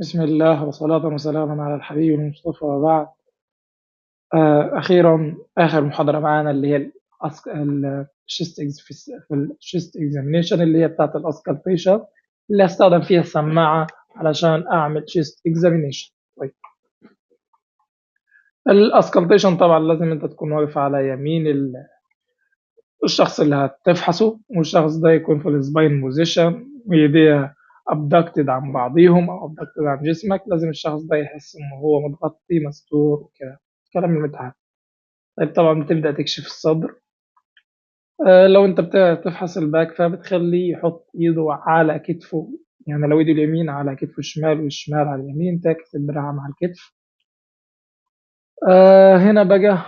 بسم الله وصلاة وسلاما على الحبيب المصطفى وبعد. أخيرا آخر محاضرة معانا اللي هي الشيست اكزامينيشن اللي هي بتاعت الاسكالبيشن اللي هستخدم فيها السماعة علشان أعمل شيست اكزامينيشن. طيب، الاسكالبيشن طبعا لازم أنت تكون واقف على يمين الشخص اللي هتفحصه، والشخص ده يكون في السباين بوزيشن ويديه ابدكتد عن بعضيهم او ابدكتد عن جسمك. لازم الشخص ده يحس ان هو متغطي مستور وكده، كلام المتعب. طيب طبعا بتبدأ تكشف الصدر. لو انت بتفحص الباك فبتخليه يحط ايده على كتفه، يعني لو ايده اليمين على كتفه الشمال والشمال على اليمين تعكس الدراع مع الكتف. هنا بقى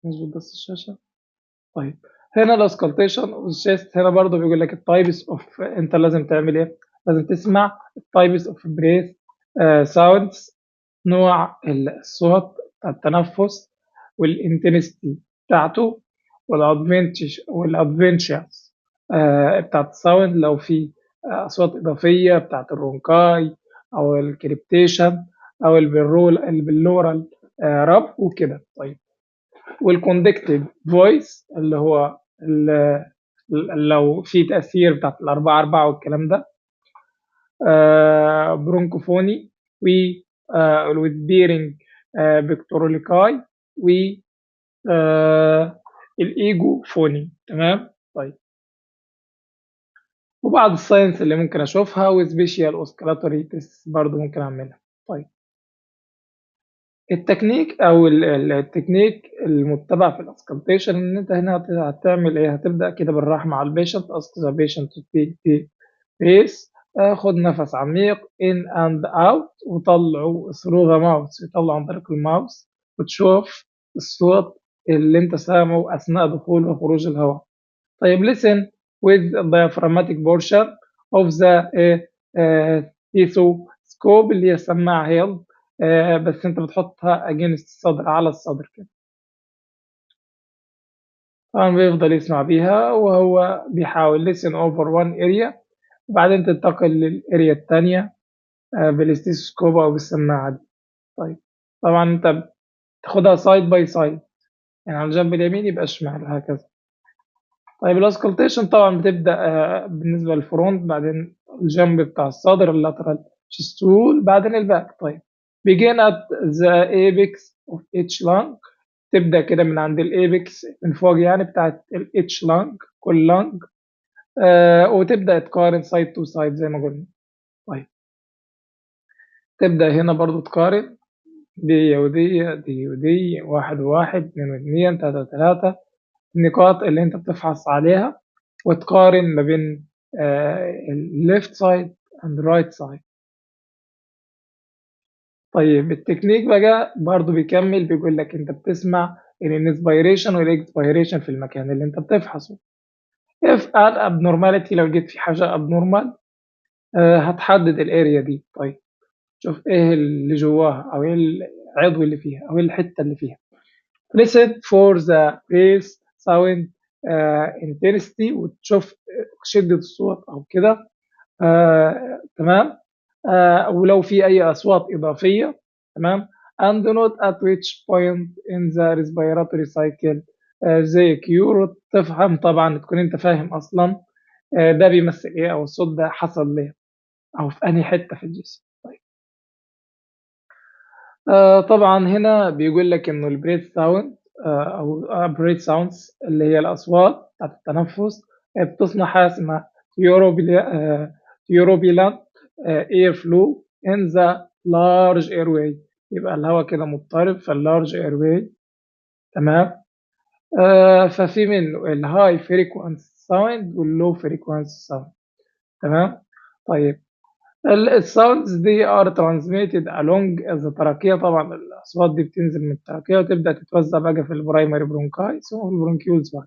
نظبط بس الشاشة. طيب، هنا الاسكالتيشن والشيست. هنا برضو بيقول لك التايبس اوف، انت لازم تعمل ايه؟ لازم تسمع التايبس اوف بريث ساوندز، نوع الصوت بتاع التنفس والانتنستي بتاعته والادفنتشرز بتاعت الساوند، لو في اصوات اضافيه بتاعت الرونكاي او الكريبتيشن او البلورال راب وكده. طيب، والكوندكتيف فويس اللي هو لو في تأثير بتاعت الأربعة أربعة والكلام ده. برونكوفوني و والبيرنج بكتوروليكاي و الإيجو فوني. تمام. طيب، وبعض الساينس اللي ممكن أشوفها وسبيشال أوسكالاتوري تيست برضه ممكن أعملها. طيب، التكنيك او التكنيك المتبع في الاسكالتيشن ان انت هنا هتعمل ايه؟ هتبدا كده بالراحه مع البيشنت. اسك ذا بيشنت تو تيك بريس، خد نفس عميق ان اند اوت وطلعه ثرو ذا ماوث، يطلع عن طريق الماوث، وتشوف الصوت اللي انت سامعه اثناء دخول وخروج الهواء. طيب، listen with the diaphragmatic portion of the stethoscope اللي هي السماعة هيل. بس انت بتحطها against الصدر، على الصدر كده. طبعا بيفضل يسمع بيها وهو بيحاول listen over one area، وبعدين تنتقل للاريا الثانية بالاستيثوسكوب او بالسماعة دي. طيب، طبعا انت تاخدها سايد باي سايد، يعني على الجنب اليمين يبقى الشمال هكذا. طيب، الاسكالتيشن طبعا بتبدا بالنسبه للفرونت، بعدين الجنب بتاع الصدر اللاترال شيستول، بعدين الباك. طيب، begin at the apex of each lung، تبدا كده من عند الايبكس من فوق، يعني بتاعت الاتش lung، كل لانج. وتبدا تقارن سايد تو سايد زي ما قلنا. طيب، تبدا هنا برضو تقارن دي ودي، دي ودي، واحد وواحد، اثنين واثنين، ثلاثة وثلاثة، النقاط اللي انت بتفحص عليها، وتقارن ما بين الليفت سايد اند رايت سايد. طيب، التكنيك بقى برضو بيكمل بيقول لك انت بتسمع الانسبيريشن والاكسبيريشن في المكان اللي انت بتفحصه. if an abnormality، لو جيت في حاجة abnormal هتحدد الاريا دي. طيب، شوف ايه اللي جواها او ايه العضو اللي فيها او ايه الحتة اللي فيها. listen for the bass sound intensity، وتشوف شدة الصوت او كده. تمام. ولو في أي أصوات إضافية. تمام. and note at which point in the respiratory cycle زي كيور، تفهم طبعا تكون أنت فاهم أصلا ده بيمثل إيه أو الصوت ده حصل ليه أو في أنهي حتة في الجسم. طيب، طبعا هنا بيقول لك إنه البريث ساوند أو بريث ساوندز اللي هي الأصوات بتاعت التنفس بتصنع حاجة اسمها يوروبيلانت اير فلو ان ذا لارج اير واي، يبقى الهواء كده مضطرب في اللارج اير واي. تمام. ففي منه الهاي فريكوانسي ساوند واللو فريكوانسي ساوند. تمام. طيب، الساوندز دي ار ترانسميتد along ذا تراكية. طبعا الاصوات دي بتنزل من التراكية وتبدا تتوزع بقى في البرايمري برونكاي ثم البرونكيولز بعد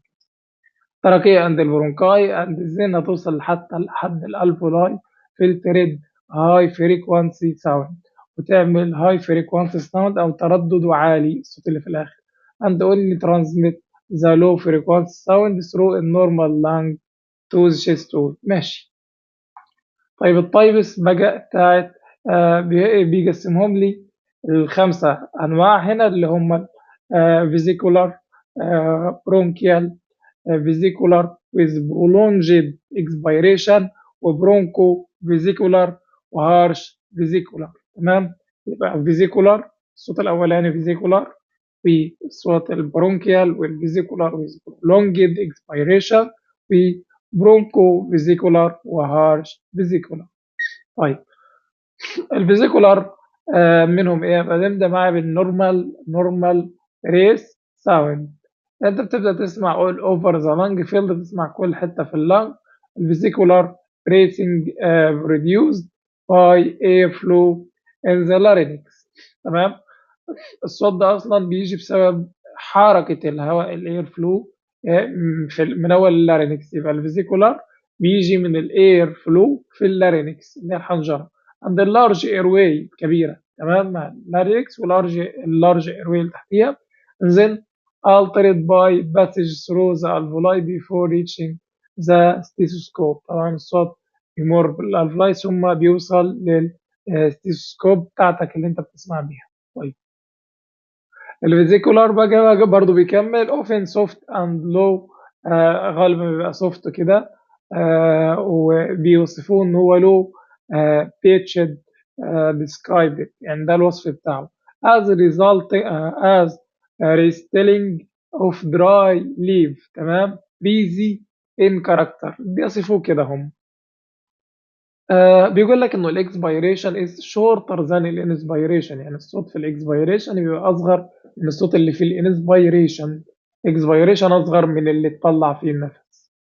التراكية عند البرونكاي عند الزين هتوصل حتى لحد الالفولاي فلترد هاي فريكوانسي ساوند، وتعمل هاي فريكوانسي ساوند او تردد عالي الصوت اللي في الاخر. and only transmit the low frequency sound through a normal lung to the chest wall. ماشي. طيب التايبس بقى بتاعت بيقسمهم لي الخمسة أنواع هنا اللي هم فيزيكولار، برونكيال، فيزيكولار with prolonged expiration، وبرونكو فيزيكولار، وهارش فيزيكولار. تمام. يبقى فيزيكولار الصوت الأولاني فيزيكولار، والصوت البرونكيال والفيزيكولار with prolonged expiration، وبرونكو فيزيكولار وهارش فيزيكولار. طيب الفيزيكولار منهم ايه؟ بنبدا معاه بالنورمال ريس ساوند. انت بتبدا تسمع all over the lung field، بتسمع كل حته في اللنج. الفيزيكولار بريسنج reduced by air flow in the larynx. تمام. الصوت ده اصلا بيجي بسبب حركه الهواء الاير فلو في من اول اللارينكس. يبقى الفيزيكولار بيجي من الاير فلو في اللارينكس اللي هي الحنجره عند اللارج اير واي الكبيره. تمام. مع اللارينكس اللارج اير واي اللي تحتيها. then altered by passage through the alveoli before reaching the stethoscope. طبعا الصوت بيمر بالالفلاي ثم بيوصل للستيثوسكوب بتاعتك اللي انت بتسمع بيها. طيب الفيزيكولار بقى برضه بيكمل often soft and low. غالبا بيبقى soft كده. وبيوصفوه ان هو low pitched described، يعني ده الوصف بتاعه as a result as a restyling of dry leaf. تمام. breezy in character بيصفوه كده هم. بيقول لك انه الاكسبيريشن از شورتر ذان الانسبيريشن، يعني الصوت في الاكسبيريشن بيبقى اصغر من الصوت اللي في الانسبيريشن. اكسبيريشن اصغر من اللي تطلع فيه النفس.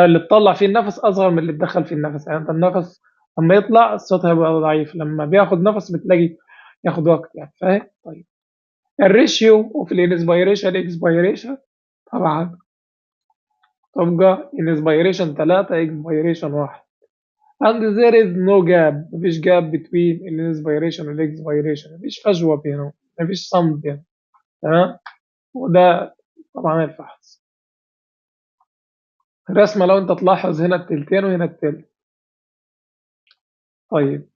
اللي تطلع فيه النفس اصغر من اللي تدخل فيه النفس. يعني انت النفس لما يطلع الصوت هيبقى ضعيف، لما بياخد نفس بتلاقي ياخد وقت، يعني فاهم. طيب الريشيو اوف الانسبيريشن اكسبيريشن طبعا تبقى انسبيريشن 3 اكسبيريشن 1. and there is no gap. مفيش gap between الانسبيريشن والاكسبيريشن، مفيش فجوة بينهم، مفيش صمت بينهم. تمام. وده طبعا الفحص الرسمة لو انت تلاحظ هنا التلتين وهنا التلت. طيب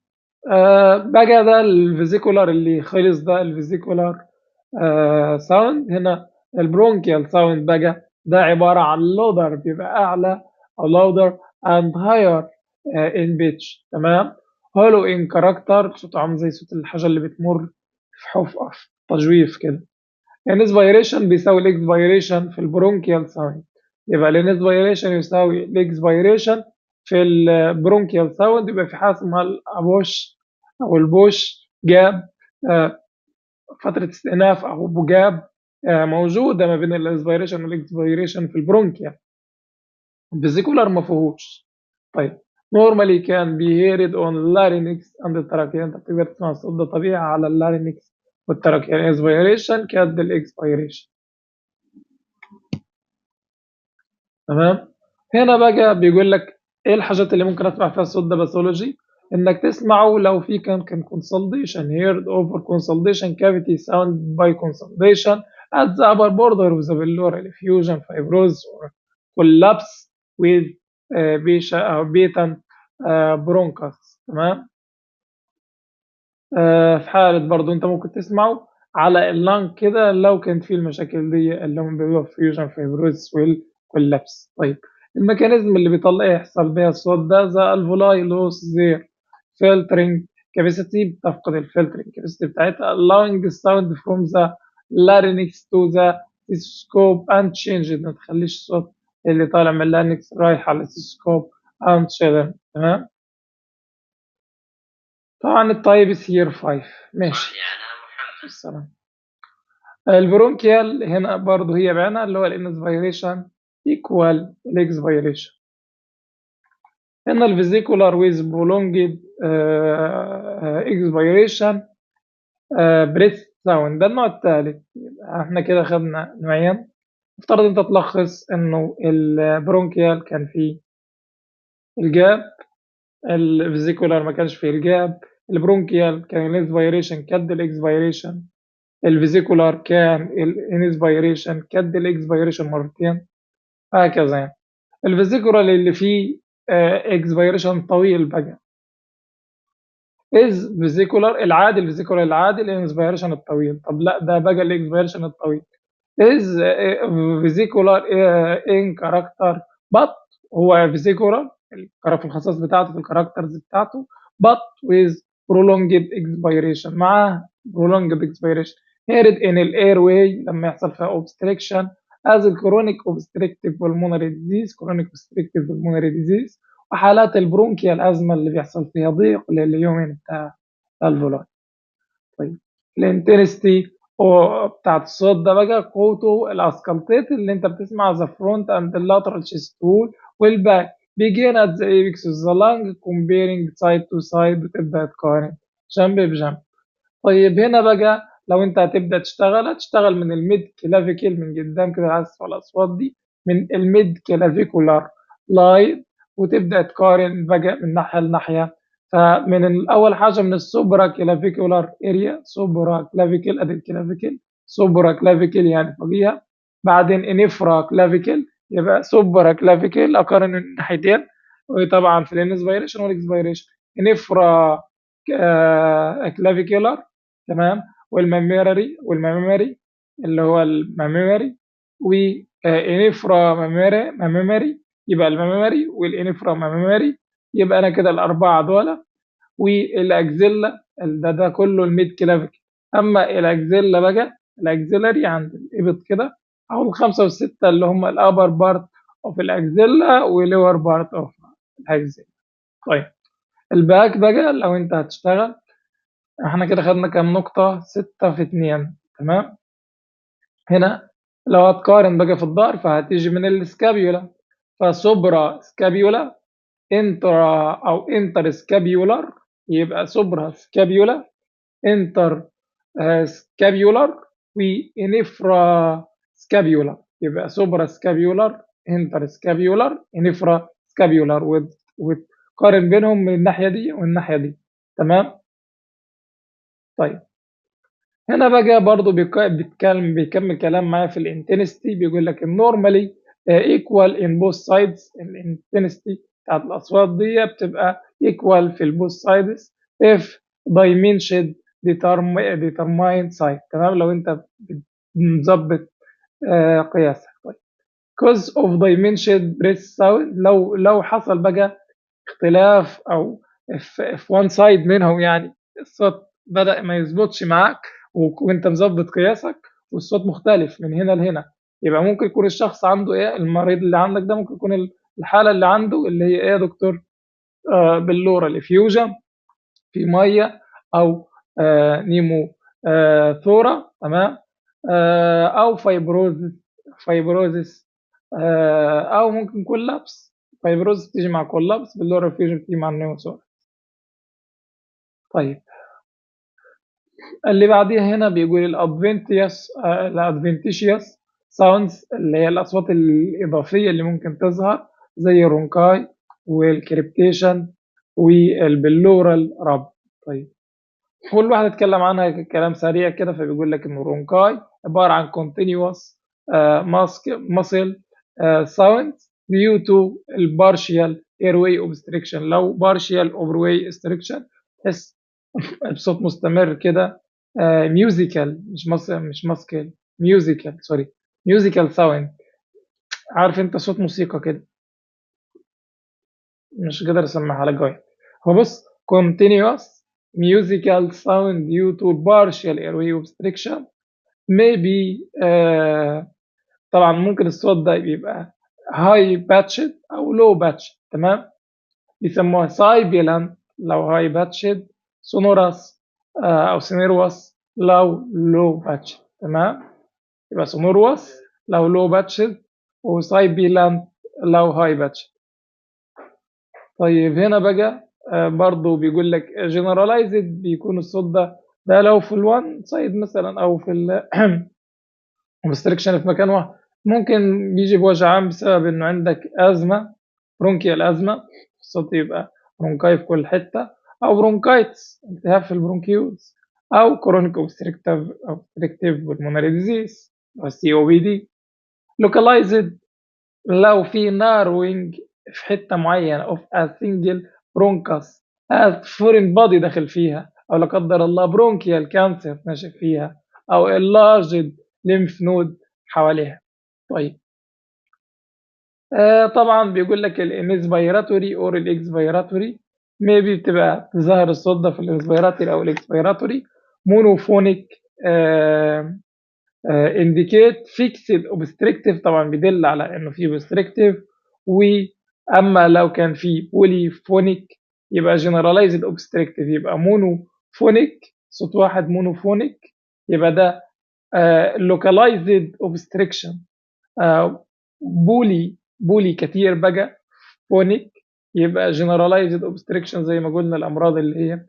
بقى ده الفيزيكولار اللي خلص، ده الفيزيكولار ساوند. هنا البرونكيال ساوند بقى ده عبارة عن لودر، بيبقى أعلى أو louder and higher in pitch. تمام. hollow in character صوت عامل زي صوت الحاجة اللي بتمر في حفرة في تجويف كده. الانسبيريشن بيساوي الاكسبيريشن في البرونكيال ساوند. يبقى الانسبيريشن يساوي الاكسبيريشن في البرونكيال ساوند. يبقى في حاجة اسمها الابوش أو البوش جاب، فترة استئناف أو بجاب موجودة ما بين الانسبيريشن والاكسبيريشن في البرونكيال. الفيزيكولار ما فيهوش. طيب normally can be heard on larynx and trachea. انت بتقدر تسمع الصوت ده طبيعي على اللارينكس والتراكيا. الانسبيريشن كقد الاكسبيريشن. تمام. هنا بقى بيقول لك ايه الحاجات اللي ممكن اسمع فيها الصوت ده باثولوجي. انك تسمعه لو في كان consolidation heard over consolidation cavity sound by consolidation at the upper border of the pleural effusion fibrosis or collapse with patent bronchus. تمام. في حالة برضو انت ممكن تسمعه على اللنج كده لو كانت فيه المشاكل دي اللي هم بيبقوا فيوجن فيبروز واللبس. طيب الميكانيزم اللي بيطلع يحصل بيها الصوت ده ذا الفولاي لوس زير فلترنج كاباسيتي، بتفقد الفلترنج كاباسيتي بتاعتها allowing the sound from the larynx to the stethoscope and change. ما تخليش الصوت اللي طالع من اللارynx رايح على الستيثوسكوب and change. تمام. طبعا الطيب سير 5. ماشي. السلام. البرونكيال هنا برضو هي بعنا اللي هو الانسبيريشن ايكوال الاكسبيريشن. هنا الفيزيكولار ويز برولونجد اكسبيريشن بريث ساوند، ده النوع الثالث. احنا كده خدنا نوعين. افترض انت تلخص انه البرونكيال كان فيه الجاب، الفيزيكولار ما كانش فيه الجاب. البرونكيال كان الانسبيريشن قد الاكسبيريشن، الفيزيكولار كان الانسبيريشن قد الاكسبيريشن مرتين، هكذا يعني. الفيزيكولار اللي فيه expiration طويل بقى. is vesicular العادي الفيزيكولار العادي الانسبيريشن الطويل. طب لا ده بقى الاكسبيريشن الطويل is vesicular in character but هو vesicular في الخصائص بتاعته في الكاركترز بتاعته but with prolonged expiration مع prolonged expiration heard in ال airway لما يحصل فيها obstruction as ال chronic obstructive pulmonary disease chronic obstructive pulmonary disease وحالات البرونكيا الأزمة اللي بيحصل فيها ضيق لليومين بتاع الفولار. طيب الانتنستي بتاعت الصوت ده بقى قوته الاسكالتيت اللي انت بتسمع ذا فرونت اند اللاترال chest wall والباك begin at the apex of the lung comparing side to side وتبدأ تقارن جنب بجنب. طيب هنا بقى لو انت هتبدأ هتشتغل من الميد كلافيكل من قدام كده عزف على الأصوات دي من الميد كلافيكولار لاين وتبدأ تقارن بقى من ناحية لناحية. فمن أول حاجة من السوبرا كلافيكولار اريا سوبرا كلافيكل أدي الكلافيكل سوبرا كلافيكل يعني فوقيها بعدين انفرا كلافيكل يبقى سوبرا كلافيكل أقارن من الناحيتين وطبعا في الانسبيريشن والاكسبيريشن انفرا كلافيكولار تمام والميموري اللي هو الميموري وانفرا ميموري يبقى الميموري والانفرا ميموري يبقى انا كده الاربعه دول والاكزيلا ده كله الميد كلافيكل. اما الاكزيلا بقى الاكزيلري عند الابط كده او الخمسه والسته اللي هم الابر بارت اوف الاكزيلا ولور بارت اوف الاكزيلا. طيب الباك بقى لو انت هتشتغل احنا كده خدنا كام نقطة 6 في 2 تمام. هنا لو هتقارن بقى في الظهر فهتيجي من السكابيولا فسوبرا سكابيولا انترا او انتر سكابيولار يبقى سوبرا سكابيولا انتر سكابيولار وانفرا سكابيولار يبقى سوبرا سكابيولار انتر سكابيولار انفرا سكابيولار وتقارن بينهم من الناحية دي والناحية دي تمام. طيب هنا بقى برضو بيكمل كلام معايا في الانتنستي بيقول لك النورمالي ايكوال ان بوث سايدز الانتنستي بتاعت الاصوات دي بتبقى ايكوال في البوث سايدز اف دايمنشن ديترماين سايد تمام لو انت مظبط قياسك. طيب cause of dimension breath sound لو حصل بقى اختلاف او في one side منهم يعني الصوت بدأ ما يظبطش معاك وانت مظبط قياسك والصوت مختلف من هنا لهنا يبقى ممكن يكون الشخص عنده ايه المريض اللي عندك ده ممكن يكون الحالة اللي عنده اللي هي ايه يا دكتور باللورال افيوجن في ميه او نيمو ثورا تمام او فايبروزيس او ممكن كولابس فايبروزيس تيجي مع كولابس باللورال افيوجن تيجي مع النيمو ثورا. طيب اللي بعديها هنا بيقول الادفنتيشيوس ساوندز اللي هي الاصوات الاضافيه اللي ممكن تظهر زي الرونكاي والكريبتيشن والبلورال راب. طيب كل واحد اتكلم عنها كلام سريع كده فبيقول لك ان الرونكاي عباره عن continuous muscle sound due to البارشيال airway obstruction لو partial airway obstruction تحس بصوت مستمر كده ميوزيكال مش ماسكل ميوزيكال سوري ميوزيكال ساوند عارف انت صوت موسيقى كده مش قادر اسمعها لك جوي. هو بص continuous musical sound due to partial airway obstruction maybe طبعا ممكن الصوت ده بيبقى high pitched او low pitched تمام بيسموها sibilant لو high pitched sonorous او sonorous لو low pitched تمام يبقى sonorous لو low pitched وsibilant لو high pitched. طيب هنا بقى برضو بيقول لك generalized بيكون الصوت ده لو في الوان سايد مثلا او في obstruction في مكان واحد ممكن بيجي بوجع عام بسبب انه عندك ازمه برونكيال ازمه الصوت يبقى برونكاي في كل حته او برونكايتس التهاب في البرونكيولز او كرونيك اوبستريكتيف pulmonary disease سي او بي دي. localized لو في narrowing في حتة معينة of a single bronchus has foreign body داخل فيها، أو لا قدر الله bronchial cancer ناشئ فيها، أو enlarged lymph node حواليها. طيب طبعا بيقول لك الانسبيراتوري اور الاكسبيراتوري ميبي بتبقى تظهر الصوت ده في الانسبيراتوري او الاكسبيراتوري مونوفونيك indicate fixed obstructive طبعا بيدل على انه في obstructive، واما لو كان في polyphonic يبقى generalized obstructive، يبقى monophonic صوت واحد monophonic يبقى ده localized obstruction. بولي كتير بقى phonic يبقى generalized obstruction زي ما قلنا الامراض اللي هي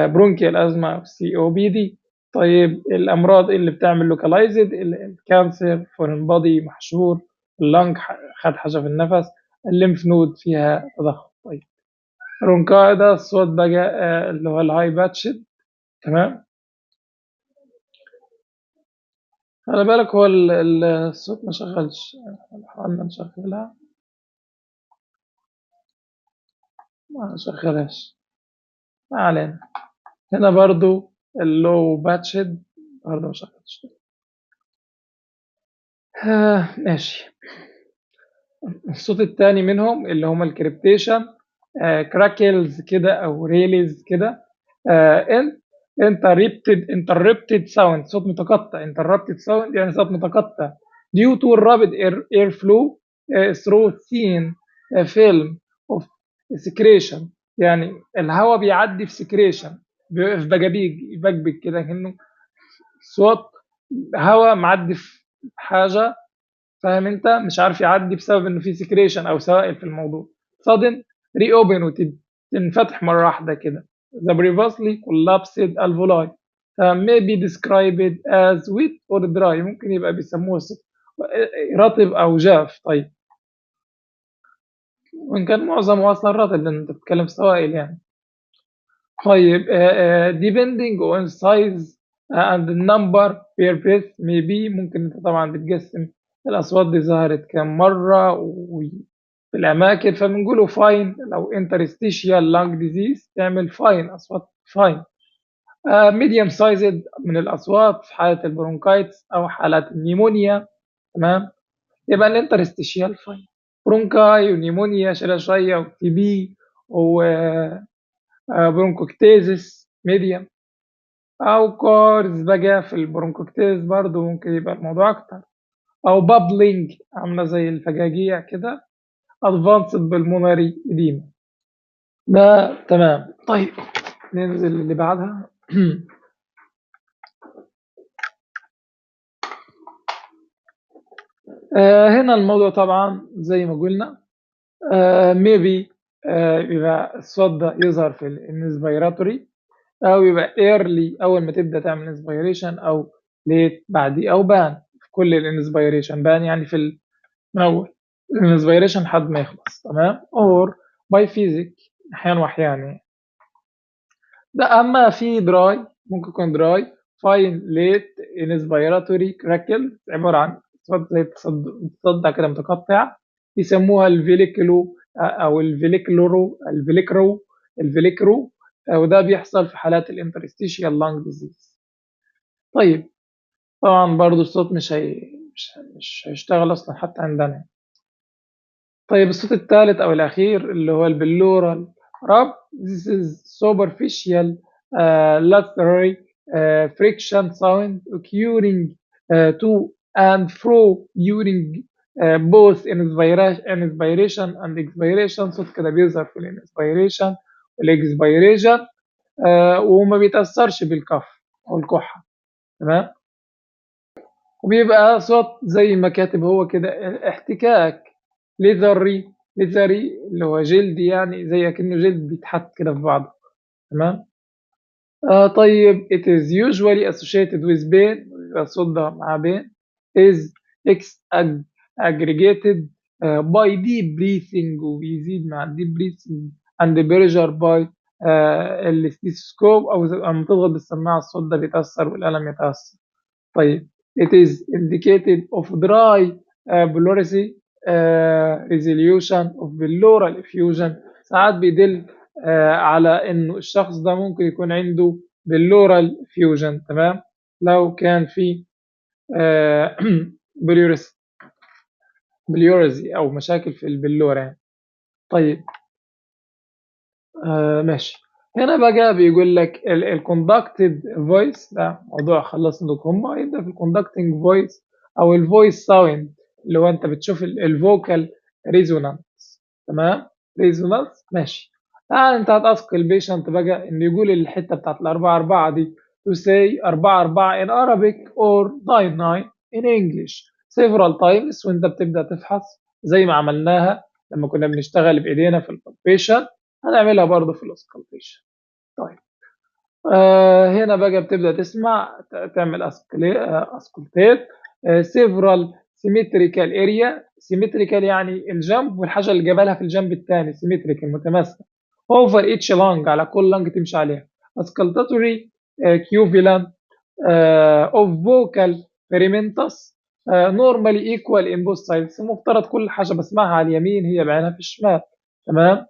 برونكيال ازمه او سي او بي دي. طيب الامراض اللي بتعمل لوكالايزد الكانسر، فورين بودي محشور، اللنج خد حاجه في النفس، الليمف نود فيها تضخم. طيب برونكاي ده الصوت بقى اللي هو الهاي باتشد. تمام، خلي بالك هو الصوت ما شغلش، حاولنا نشغلها ما شغلهاش، ما علينا. هنا برضو اللو باتشد برضو ما شغلش. ماشي. الصوت التاني منهم اللي هما الكريبتيشن، كراكلز كده او ريليز كده، interrupted sound صوت متقطع. interrupted sound يعني صوت متقطع due to rapid air flow through thin film of secretion، يعني الهواء بيعدي في secretion في بجابيج يبجبج كده كأنه صوت هواء معدي في حاجة، فاهم انت، مش عارف يعدي بسبب انه في سكريشن او سوائل في الموضوع. sudden reopen وتنفتح مرة واحدة كده. the previously collapsed alveoli may be described as wet or dry، ممكن يبقى بيسموه رطب او جاف. طيب وان كان معظمه اصلا رطب لان انت بتتكلم سوائل يعني. طيب depending on size and the number per breath maybe، ممكن انت طبعا بتقسم الاصوات دي ظهرت كم مره وفي الاماكن، فبنقوله فاين. لو interstitial lung disease تعمل فاين، اصوات فاين. medium sized من الاصوات في حاله البرونكايتس او حالات النيمونيا. تمام، يبقى الانترستيشيال فاين. برونكاي ونيمونيا شويه وتي بي وبرونكوكتيزس ميديم، او كورز بقى في البرونكوكتيز برضو ممكن يبقى الموضوع اكتر، او بابلينج عامله زي الفجاجيع كده، ادفانسد بالمونري اديما. ده تمام. طيب ننزل اللي بعدها. هنا الموضوع طبعا زي ما قلنا ميبي يبقى الصوت ده يظهر في الانسبيراتوري، او يبقى ايرلي اول ما تبدا تعمل انسبيريشن، او ليت بعديه، او بان في كل الانسبيريشن. بان يعني في من اول الانسبيريشن لحد ما يخلص. تمام، اور باي فيزيك احيانا واحيانا يعني. ده اما في دراي ممكن يكون دراي فاين ليت انسبيراتوري كراكل، عباره عن صوت زي تصدع كده متقطع، يسموها الفيليكلو او الفيليكرو، وده بيحصل في حالات الانترستيشيال لانج ديزيز. طيب طبعا برضو الصوت مش هيشتغل اصلا حتى عندنا. طيب الصوت الثالث او الاخير اللي هو البلورال راب. this is superficial laterally friction sound occurring to and fro during both inspiration and expiration. صوت كده بيظهر في الانسبيريشن والاكسبيريشن وما بيتأثرش بالكف او الكحة. تمام، وبيبقى صوت زي ما كاتب هو كده احتكاك ليذري اللي هو جلد، يعني زي كأنه جلد بيتحط كده في بعضه. تمام. طيب it is usually associated with pain، الصوت ده مع pain is aggregated by deep breathing، وبيزيد مع deep breathing and pressure by الستيثوسكوب، او لما تضغط بالسماعه الصوت ده بيتاثر والقلم يتاثر. طيب it is indicated of dry pleurisy resolution of pleural effusion. ساعات بيدل على إنه الشخص ده ممكن يكون عنده pleural effusion. تمام، لو كان في بليوريزي أو مشاكل في البلورة يعني. طيب ماشي. هنا بقى بيقول لك الكوندكتد فويس، ده موضوع خلصنا هم. يبدأ في الكوندكتنج فويس أو الفويس ساوند، اللي هو أنت بتشوف الفوكال ريزونانس. تمام، ريزونانس ماشي. أنت هتأسك البيشنت بقى إنه يقول الحتة بتاعت الأربعة أربعة دي to say أربعة أربعة in Arabic or 99 in English several times. وأنت بتبدأ تفحص زي ما عملناها لما كنا بنشتغل بإيدينا في البالبيشن، هنعملها برضه في الاسكالتيشن. طيب هنا بقى بتبدأ تسمع، تعمل اسكلتيت several symmetrical area. symmetrical يعني الجنب والحاجة اللي جابلها في الجنب الثاني symmetrical متماثلة over each lung، على كل lung تمشي عليها. auscultatory equivalent of vocal fermentus normally equal in both sides. المفترض كل حاجة بسمعها على اليمين هي بعينها في الشمال. تمام.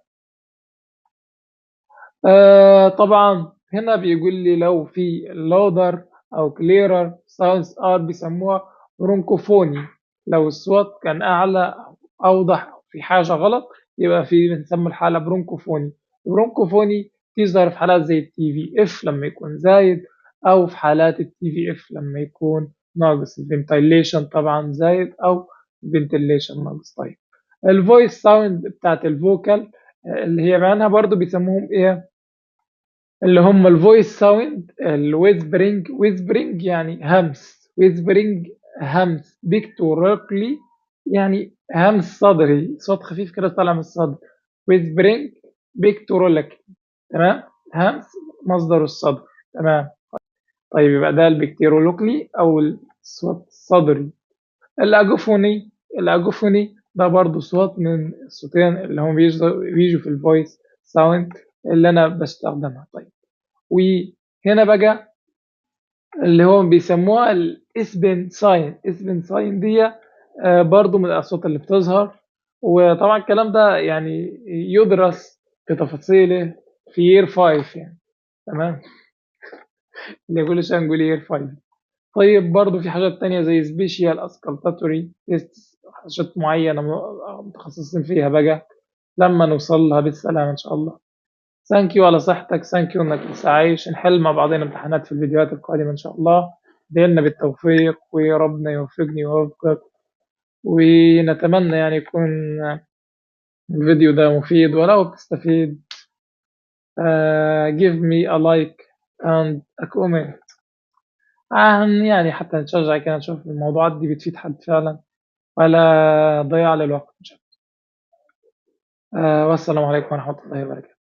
طبعا هنا بيقول لي لو في louder أو clearer sounds are بيسموها برونكوفوني. لو الصوت كان أعلى أو أوضح أو في حاجة غلط يبقى في بنسمي الحالة برونكوفوني. البرونكوفوني تظهر في حالات زي التي في اف لما يكون زايد، أو في حالات التي في اف لما يكون ناقص. الفنتيليشن طبعا زايد أو الفنتيليشن ناقص. طيب الفويس ساوند بتاعت الفوكال اللي هي معناها برضو بيسموهم ايه، اللي هم الفويس ساوند. الويسبرينج، ويسبرينج يعني همس، ويسبرينج همس. بيكتوريكلي يعني همس صدري، صوت خفيف كده طالع من الصدر. ويسبرينج بيكتوريكلي. تمام، همس مصدر الصدر. تمام. طيب يبقى ده البكتيرولوكلي او الصوت الصدري. الاجوفوني، الاجوفوني ده برضو صوت من الصوتين اللي هم بيجوا في الفويس ساوند اللي انا بستخدمها. طيب وهنا بقى اللي هو بيسموها الاسبن ساين. اسبن ساين دي برضو من الأصوات اللي بتظهر. وطبعا الكلام ده يعني يدرس في تفاصيله في يير 5 يعني. تمام، اللي يقول عشان نقول يير 5. طيب برضو في حاجات تانية زي سبيشال اسكالتاتوري تيست، حاجات معينة متخصصين فيها بقى لما نوصل لها بالسلامة إن شاء الله. ثانك يو على صحتك، ثانك يو انك لسه عايش. نحل مع بعضنا امتحانات في الفيديوهات القادمة ان شاء الله. دعينا بالتوفيق وربنا يوفقني ويوفقك. ونتمنى يعني يكون الفيديو ده مفيد ولو بتستفيد. give me a like and a comment يعني حتى نشجع كده نشوف الموضوعات دي بتفيد حد فعلا ولا ضياع للوقت إن شاء الله. والسلام عليكم ورحمة الله وبركاته.